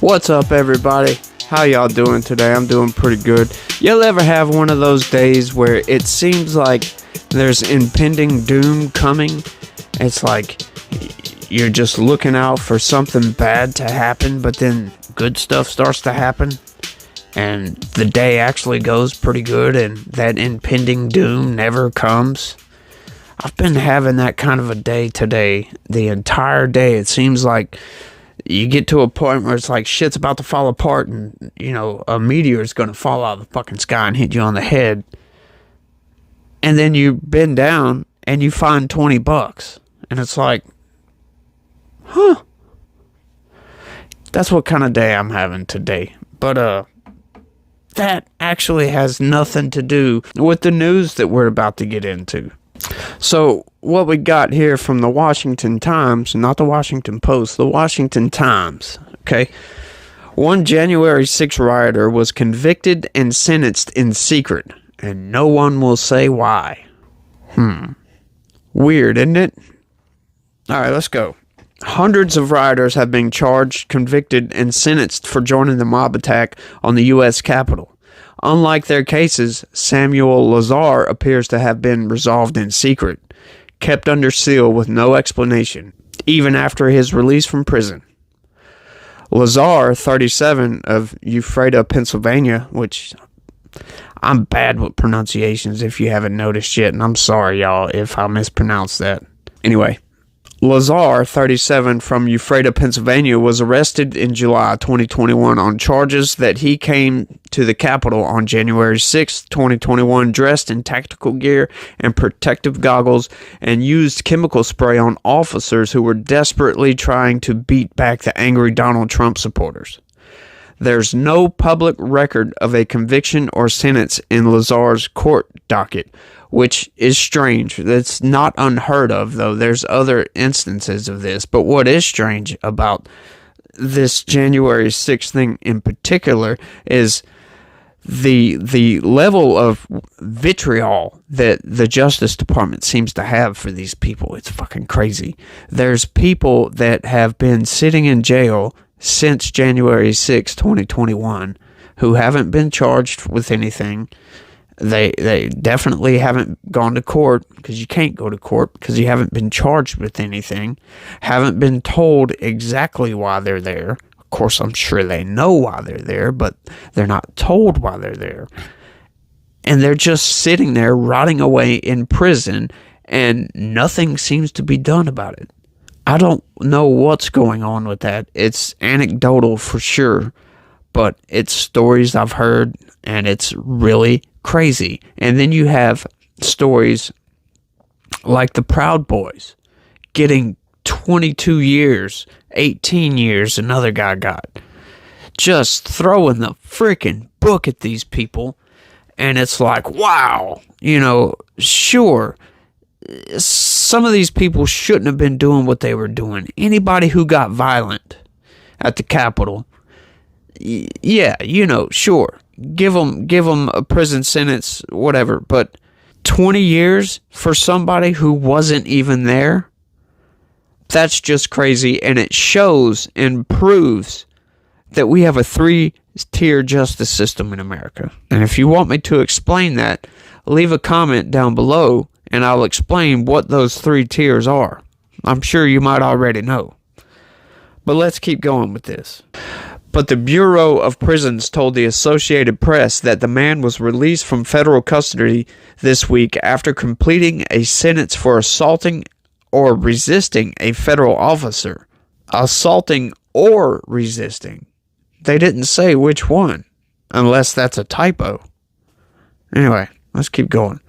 What's up, everybody? How y'all doing today? I'm doing pretty good. Y'all ever have one of those days where it seems like there's impending doom coming? It's like you're just looking out for something bad to happen, but then good stuff starts to happen, and the day actually goes pretty good, and that impending doom never comes. I've been having that kind of a day today. The entire day, it seems like you get to a point where it's like shit's about to fall apart and, you know, a meteor is going to fall out of the fucking sky and hit you on the head. And then you bend down and you find $20. And it's like, huh. That's what kind of day I'm having today. But, that actually has nothing to do with the news that we're about to get into. So, what we got here from the Washington Times, not the Washington Post, the Washington Times, okay? One January 6 rioter was convicted and sentenced in secret, and no one will say why. Weird, isn't it? Alright, let's go. Hundreds of rioters have been charged, convicted, and sentenced for joining the mob attack on the U.S. Capitol. Unlike their cases, Samuel Lazar appears to have been resolved in secret, kept under seal with no explanation, even after his release from prison. Lazar, 37, of Ephrata, Pennsylvania, which I'm bad with pronunciations if you haven't noticed yet, and I'm sorry, y'all, if I mispronounced that. Anyway, Lazar, 37, from Ephrata, Pennsylvania, was arrested in July 2021 on charges that he came to the Capitol on January 6, 2021, dressed in tactical gear and protective goggles, and used chemical spray on officers who were desperately trying to beat back the angry Donald Trump supporters. There's no public record of a conviction or sentence in Lazar's court docket, which is strange. That's not unheard of, though. There's other instances of this. But what is strange about this January 6th thing in particular is the level of vitriol that the Justice Department seems to have for these people. It's fucking crazy. There's people that have been sitting in jail since January 6, 2021, who haven't been charged with anything. They definitely haven't gone to court, because you can't go to court because you haven't been charged with anything, haven't been told exactly why they're there. Of course, I'm sure they know why they're there, but they're not told why they're there. And they're just sitting there rotting away in prison, and nothing seems to be done about it. I don't know what's going on with that. It's anecdotal for sure, but it's stories I've heard, and it's really crazy. And then you have stories like the Proud Boys getting 22 years, 18 years, another guy got. Just throwing the freaking book at these people, and it's like, wow, you know, sure, some of these people shouldn't have been doing what they were doing. Anybody who got violent at the Capitol, yeah, you know, sure, give them a prison sentence, whatever, but 20 years for somebody who wasn't even there, that's just crazy, and it shows and proves that we have a three-tier justice system in America. And if you want me to explain that, leave a comment down below, and I'll explain what those three tiers are. I'm sure you might already know. But let's keep going with this. But the Bureau of Prisons told the Associated Press that the man was released from federal custody this week after completing a sentence for assaulting or resisting a federal officer. Assaulting or resisting. They didn't say which one, unless that's a typo. Anyway, let's keep going.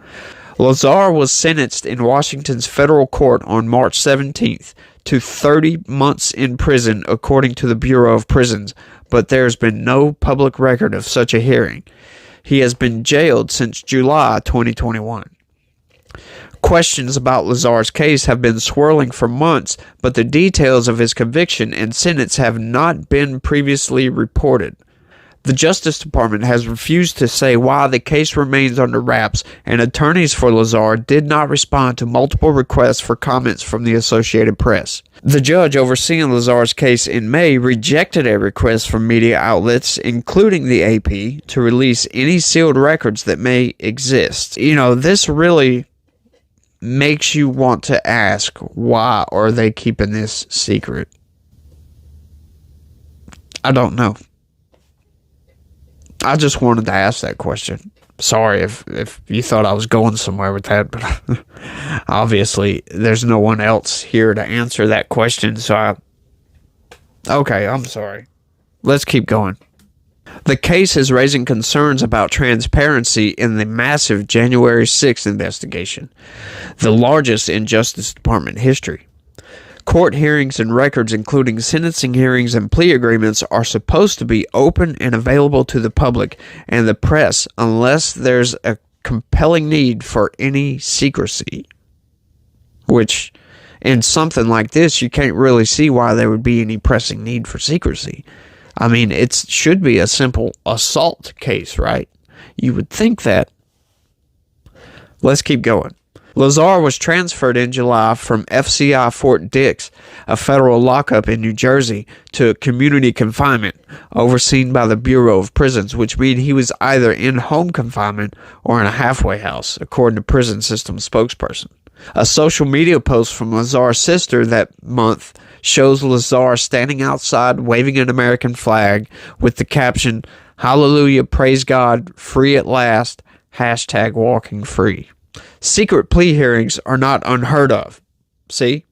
Lazar was sentenced in Washington's federal court on March 17th to 30 months in prison, according to the Bureau of Prisons, but there's been no public record of such a hearing. He has been jailed since July 2021. Questions about Lazar's case have been swirling for months, but the details of his conviction and sentence have not been previously reported. The Justice Department has refused to say why the case remains under wraps, and attorneys for Lazar did not respond to multiple requests for comments from the Associated Press. The judge overseeing Lazar's case in May rejected a request from media outlets, including the AP, to release any sealed records that may exist. This really makes you want to ask, why are they keeping this secret? I don't know. I just wanted to ask that question. Sorry if you thought I was going somewhere with that, but obviously there's no one else here to answer that question, Okay, I'm sorry. Let's keep going. The case is raising concerns about transparency in the massive January 6th investigation, the largest in Justice Department history. Court hearings and records, including sentencing hearings and plea agreements, are supposed to be open and available to the public and the press unless there's a compelling need for any secrecy. Which, in something like this, you can't really see why there would be any pressing need for secrecy. I mean, it should be a simple assault case, right? You would think that. Let's keep going. Lazar was transferred in July from FCI Fort Dix, a federal lockup in New Jersey, to community confinement, overseen by the Bureau of Prisons, which means he was either in home confinement or in a halfway house, according to prison system spokesperson. A social media post from Lazar's sister that month shows Lazar standing outside waving an American flag with the caption, "Hallelujah, praise God, free at last, #walkingfree." Secret plea hearings are not unheard of. See?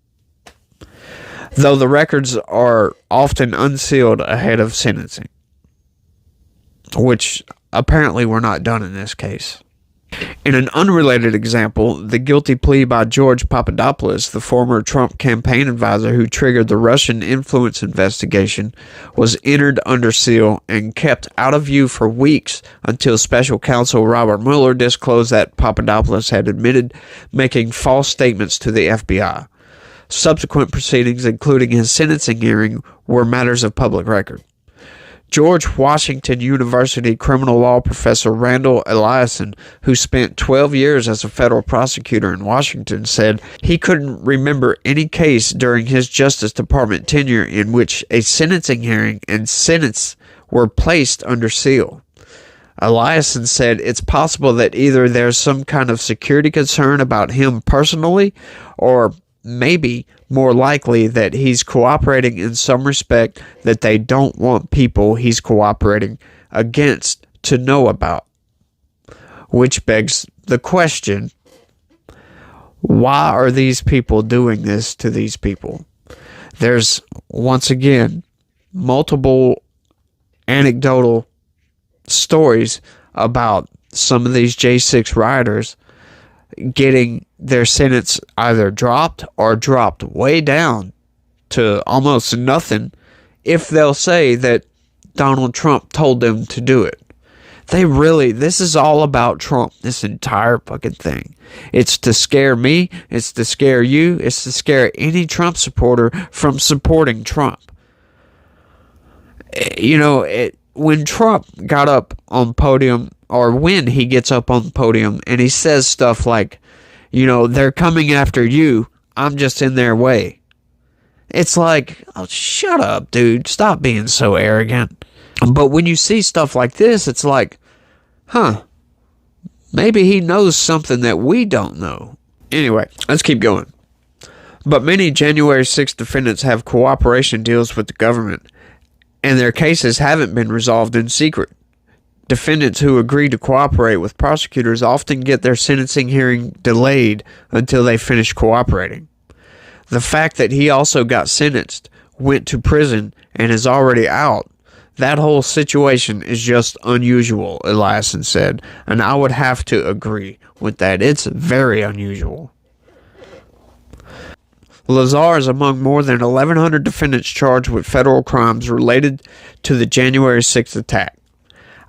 Though the records are often unsealed ahead of sentencing, which apparently were not done in this case. In an unrelated example, the guilty plea by George Papadopoulos, the former Trump campaign advisor who triggered the Russian influence investigation, was entered under seal and kept out of view for weeks until special counsel Robert Mueller disclosed that Papadopoulos had admitted making false statements to the FBI. Subsequent proceedings, including his sentencing hearing, were matters of public record. George Washington University criminal law professor Randall Eliason, who spent 12 years as a federal prosecutor in Washington, said he couldn't remember any case during his Justice Department tenure in which a sentencing hearing and sentence were placed under seal. Eliason said it's possible that either there's some kind of security concern about him personally, or maybe more likely that he's cooperating in some respect that they don't want people he's cooperating against to know about. Which begs the question, why are these people doing this to these people? There's, once again, multiple anecdotal stories about some of these J6 rioters getting their sentence either dropped or dropped way down to almost nothing if they'll say that Donald Trump told them to do it. This is all about Trump, this entire fucking thing. It's to scare me, it's to scare you, it's to scare any Trump supporter from supporting Trump. When Trump got up on podium, or when he gets up on the podium and he says stuff like, they're coming after you, I'm just in their way. It's like, oh, shut up, dude. Stop being so arrogant. But when you see stuff like this, it's like, maybe he knows something that we don't know. Anyway, let's keep going. But many January 6th defendants have cooperation deals with the government, and their cases haven't been resolved in secret. Defendants who agree to cooperate with prosecutors often get their sentencing hearing delayed until they finish cooperating. The fact that he also got sentenced, went to prison, and is already out, that whole situation is just unusual, Eliason said, and I would have to agree with that. It's very unusual. Lazar is among more than 1,100 defendants charged with federal crimes related to the January 6th attack.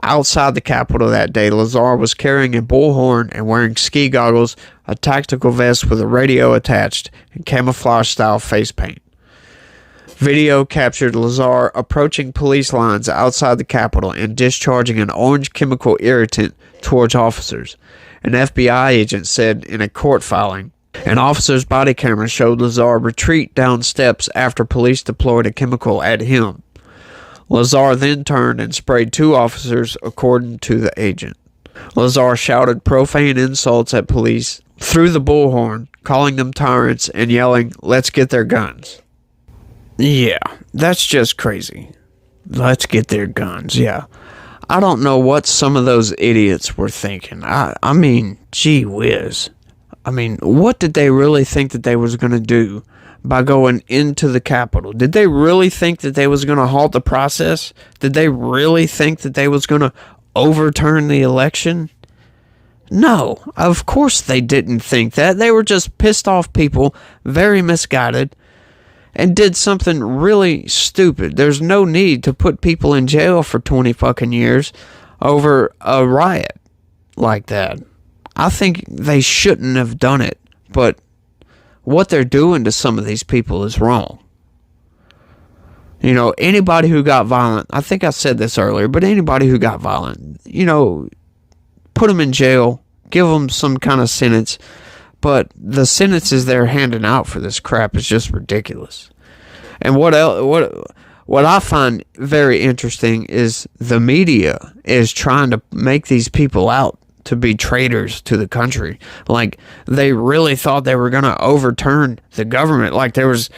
Outside the Capitol that day, Lazar was carrying a bullhorn and wearing ski goggles, a tactical vest with a radio attached, and camouflage-style face paint. Video captured Lazar approaching police lines outside the Capitol and discharging an orange chemical irritant towards officers. An FBI agent said in a court filing. An officer's body camera showed Lazar retreat down steps after police deployed a chemical at him. Lazar then turned and sprayed 2 officers, according to the agent. Lazar shouted profane insults at police through the bullhorn, calling them tyrants and yelling, "Let's get their guns." Yeah, that's just crazy. Let's get their guns, yeah. I don't know what some of those idiots were thinking. I mean, gee whiz. I mean, what did they really think that they was going to do by going into the Capitol? Did they really think that they was going to halt the process? Did they really think that they was going to overturn the election? No, of course they didn't think that. They were just pissed off people, very misguided, and did something really stupid. There's no need to put people in jail for 20 fucking years over a riot like that. I think they shouldn't have done it, but what they're doing to some of these people is wrong. You know, anybody who got violent, I think I said this earlier, but anybody who got violent, you know, put them in jail, give them some kind of sentence, but the sentences they're handing out for this crap is just ridiculous. And what I find very interesting is the media is trying to make these people out to be traitors to the country. Like they really thought they were going to overturn the government, like there was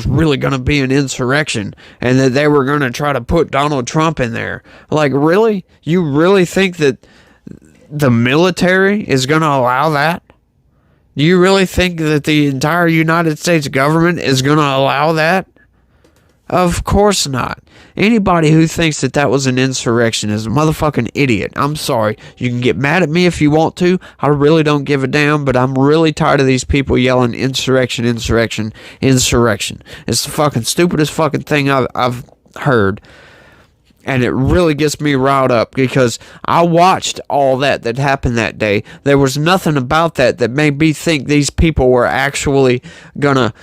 really going to be an insurrection and that they were going to try to put Donald Trump in there. Like, really? You really think that the military is going to allow that? Do you really think that the entire United States government is going to allow that? Of course not. Anybody who thinks that that was an insurrection is a motherfucking idiot. I'm sorry. You can get mad at me if you want to. I really don't give a damn, but I'm really tired of these people yelling insurrection, insurrection, insurrection. It's the fucking stupidest fucking thing I've heard. And it really gets me riled up because I watched all that happened that day. There was nothing about that made me think these people were actually gonna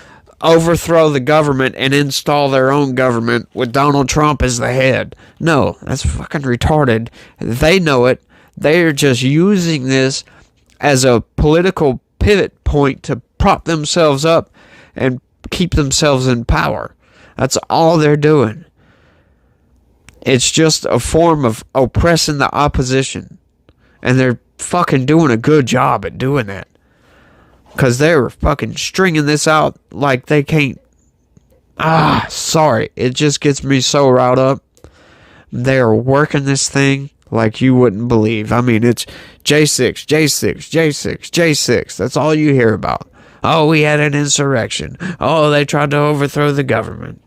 overthrow the government and install their own government with Donald Trump as the head. No, that's fucking retarded. They know it. They're just using this as a political pivot point to prop themselves up and keep themselves in power. That's all they're doing. It's just a form of oppressing the opposition. And they're fucking doing a good job at doing that. Because they're fucking stringing this out like they can't. Sorry. It just gets me so riled up. They're working this thing like you wouldn't believe. I mean, it's J6, J6, J6, J6. That's all you hear about. Oh, we had an insurrection. Oh, they tried to overthrow the government.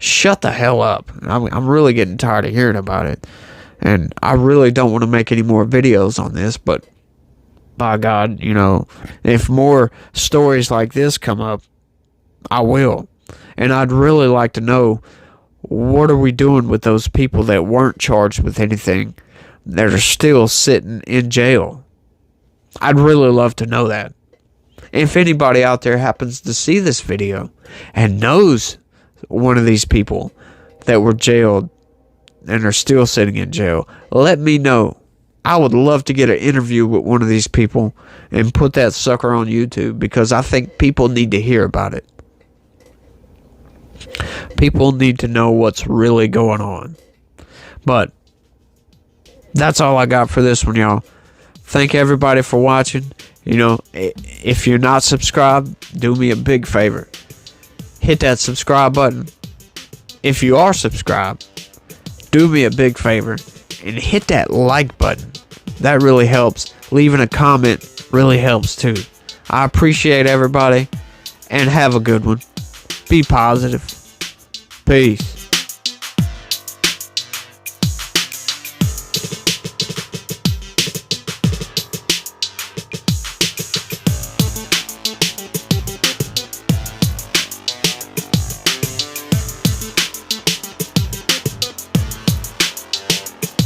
Shut the hell up. I'm really getting tired of hearing about it. And I really don't want to make any more videos on this, but by God, you know, if more stories like this come up, I will. And I'd really like to know, what are we doing with those people that weren't charged with anything that are still sitting in jail? I'd really love to know that. If anybody out there happens to see this video and knows one of these people that were jailed and are still sitting in jail, let me know. I would love to get an interview with one of these people and put that sucker on YouTube because I think people need to hear about it. People need to know what's really going on. But that's all I got for this one, y'all. Thank everybody for watching. You know, if you're not subscribed, do me a big favor. Hit that subscribe button. If you are subscribed, do me a big favor and hit that like button. That really helps. Leaving a comment really helps too. I appreciate everybody and have a good one. Be positive. Peace.